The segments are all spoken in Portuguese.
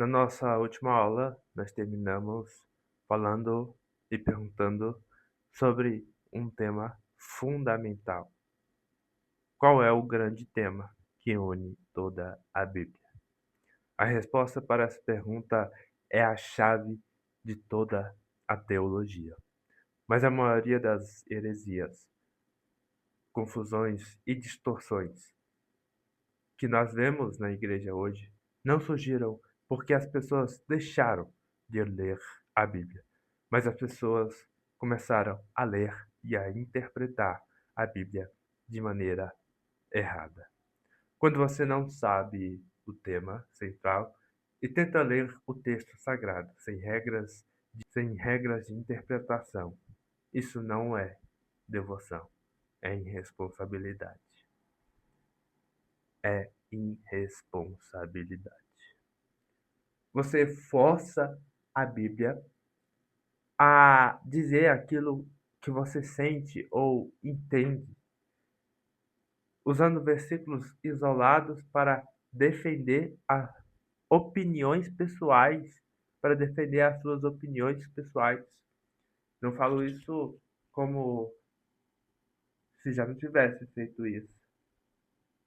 Na nossa última aula, nós terminamos falando e perguntando sobre um tema fundamental. Qual é o grande tema que une toda a Bíblia? A resposta para essa pergunta é a chave de toda a teologia. Mas a maioria das heresias, confusões e distorções que nós vemos na igreja hoje não surgiram porque as pessoas deixaram de ler a Bíblia, mas as pessoas começaram a ler e a interpretar a Bíblia de maneira errada. Quando você não sabe o tema central e tenta ler o texto sagrado sem regras de interpretação, isso não é devoção, é irresponsabilidade. É irresponsabilidade. Você força a Bíblia a dizer aquilo que você sente ou entende, usando versículos isolados para defender as opiniões pessoais, para defender as suas opiniões pessoais. Não falo isso como se já não tivesse feito isso,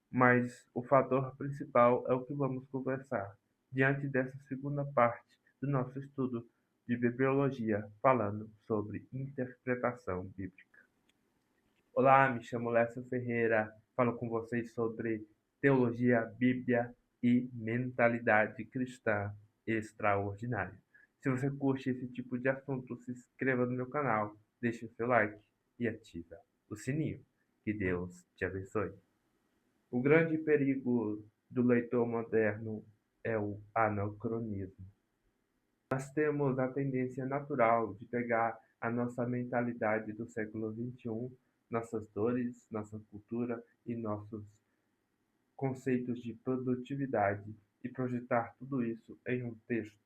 mas o fator principal é o que vamos conversar diante dessa segunda parte do nosso estudo de bibliologia, falando sobre interpretação bíblica. Olá, me chamo Lécio Ferreira, falo com vocês sobre teologia, Bíblia e mentalidade cristã extraordinária. Se você curte esse tipo de assunto, se inscreva no meu canal, deixe o seu like e ativa o sininho. Que Deus te abençoe. O grande perigo do leitor moderno é o anacronismo. Nós temos a tendência natural de pegar a nossa mentalidade do século XXI, nossas dores, nossa cultura e nossos conceitos de produtividade e projetar tudo isso em um texto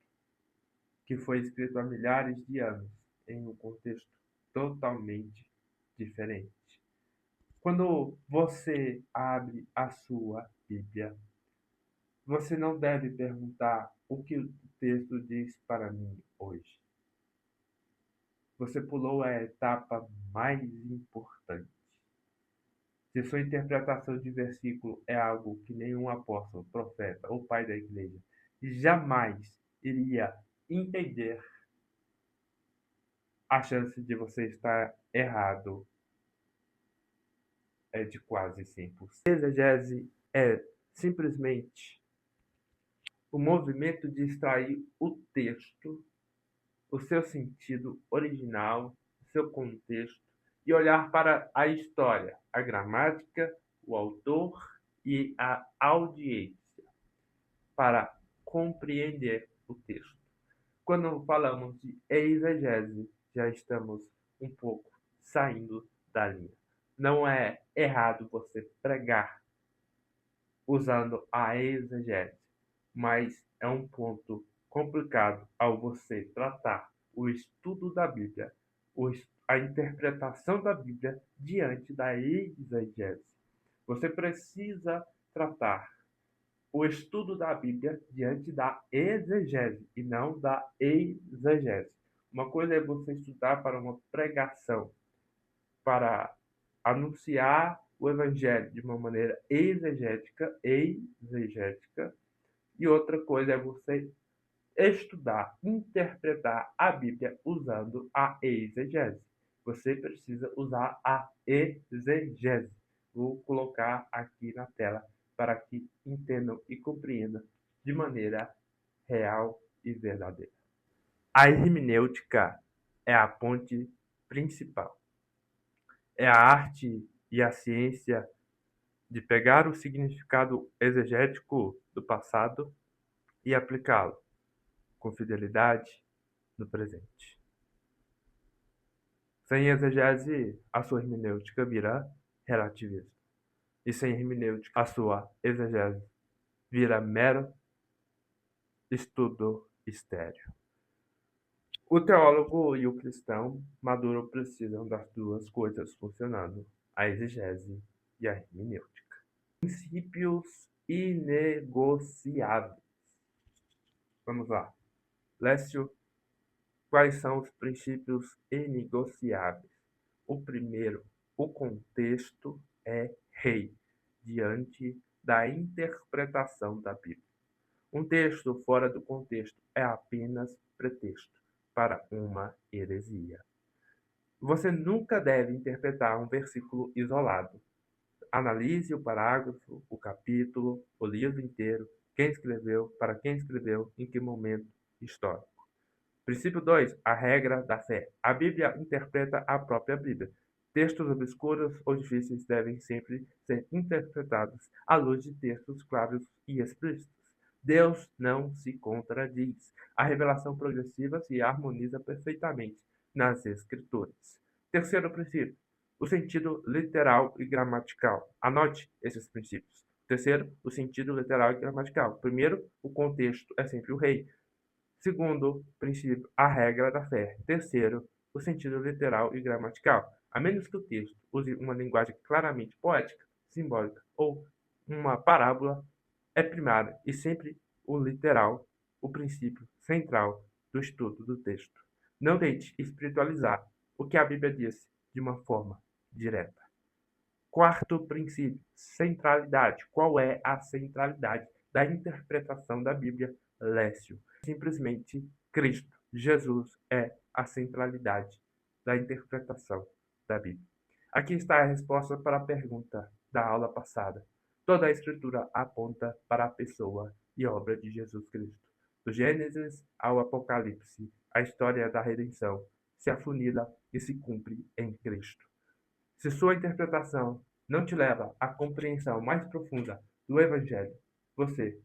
que foi escrito há milhares de anos, em um contexto totalmente diferente. Quando você abre a sua Bíblia, você não deve perguntar o que o texto diz para mim hoje. Você pulou a etapa mais importante. Se sua interpretação de versículo é algo que nenhum apóstolo, profeta ou pai da igreja jamais iria entender, a chance de você estar errado é de quase 100%. Exegese é simplesmente o movimento de extrair o texto, o seu sentido original, o seu contexto e olhar para a história, a gramática, o autor e a audiência para compreender o texto. Quando falamos de exegese, já estamos um pouco saindo da linha. Não é errado você pregar usando a exegese, mas é um ponto complicado ao você tratar o estudo da Bíblia, a interpretação da Bíblia diante da exegese. Você precisa tratar o estudo da Bíblia diante da exegese e não da exegese. Uma coisa é você estudar para uma pregação, para anunciar o evangelho de uma maneira exegética, e outra coisa é você estudar, interpretar a Bíblia usando a exegese. Você precisa usar a exegese. Vou colocar aqui na tela para que entendam e compreendam de maneira real e verdadeira. A hermenêutica é a ponte principal. É a arte e a ciência de pegar o significado exegético do passado e aplicá-lo com fidelidade no presente. Sem exegese, a sua hermenêutica vira relativismo. E sem hermenêutica, a sua exegese vira mero estudo estéril. O teólogo e o cristão maduro precisam das duas coisas funcionando, a exegese e a hermenêutica. Princípios inegociáveis. Vamos lá. Lécio, quais são os princípios inegociáveis? O primeiro, o contexto é rei diante da interpretação da Bíblia. Um texto fora do contexto é apenas pretexto para uma heresia. Você nunca deve interpretar um versículo isolado. Analise o parágrafo, o capítulo, o livro inteiro, quem escreveu, para quem escreveu, em que momento histórico. Princípio 2. A regra da fé. A Bíblia interpreta a própria Bíblia. Textos obscuros ou difíceis devem sempre ser interpretados à luz de textos claros e explícitos. Deus não se contradiz. A revelação progressiva se harmoniza perfeitamente nas Escrituras. Terceiro princípio, o sentido literal e gramatical. Anote esses princípios. Terceiro, o sentido literal e gramatical. Primeiro, o contexto é sempre o rei. Segundo princípio, a regra da fé. Terceiro, o sentido literal e gramatical. A menos que o texto use uma linguagem claramente poética, simbólica ou uma parábola, é primário e sempre o literal, o princípio central do estudo do texto. Não tente espiritualizar o que a Bíblia diz de uma forma direta. Quarto princípio, centralidade. Qual é a centralidade da interpretação da Bíblia, Lécio? Simplesmente Cristo. Jesus é a centralidade da interpretação da Bíblia. Aqui está a resposta para a pergunta da aula passada. Toda a Escritura aponta para a pessoa e obra de Jesus Cristo. Do Gênesis ao Apocalipse, a história da redenção se afunila e se cumpre em Cristo. Se sua interpretação não te leva à compreensão mais profunda do Evangelho, você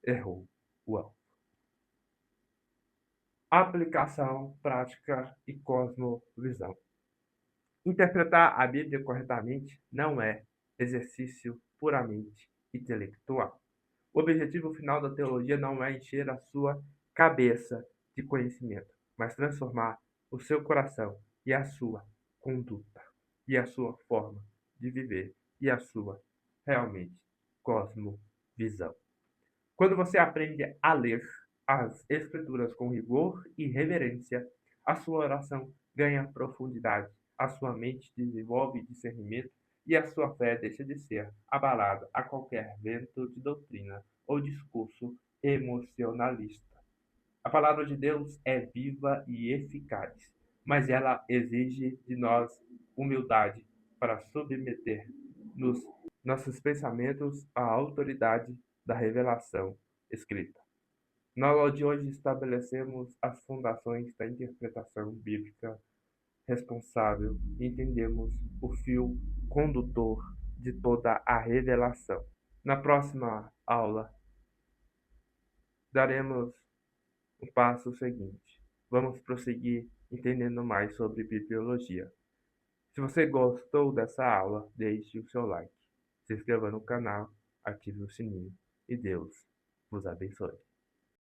errou o alvo. Aplicação prática e cosmovisão. Interpretar a Bíblia corretamente não é exercício puramente intelectual. O objetivo final da teologia não é encher a sua cabeça de conhecimento, mas transformar o seu coração e a sua conduta, e a sua forma de viver, e a sua, realmente, cosmovisão. Quando você aprende a ler as Escrituras com rigor e reverência, a sua oração ganha profundidade, a sua mente desenvolve discernimento e a sua fé deixa de ser abalada a qualquer vento de doutrina ou discurso emocionalista. A palavra de Deus é viva e eficaz, mas ela exige de nós humildade para submeter nossos pensamentos à autoridade da revelação escrita. Na aula de hoje estabelecemos as fundações da interpretação bíblica responsável e entendemos o fio condutor de toda a revelação. Na próxima aula, daremos o passo seguinte. Vamos prosseguir entendendo mais sobre bibliologia. Se você gostou dessa aula, deixe o seu like, se inscreva no canal, ative o sininho e Deus vos abençoe.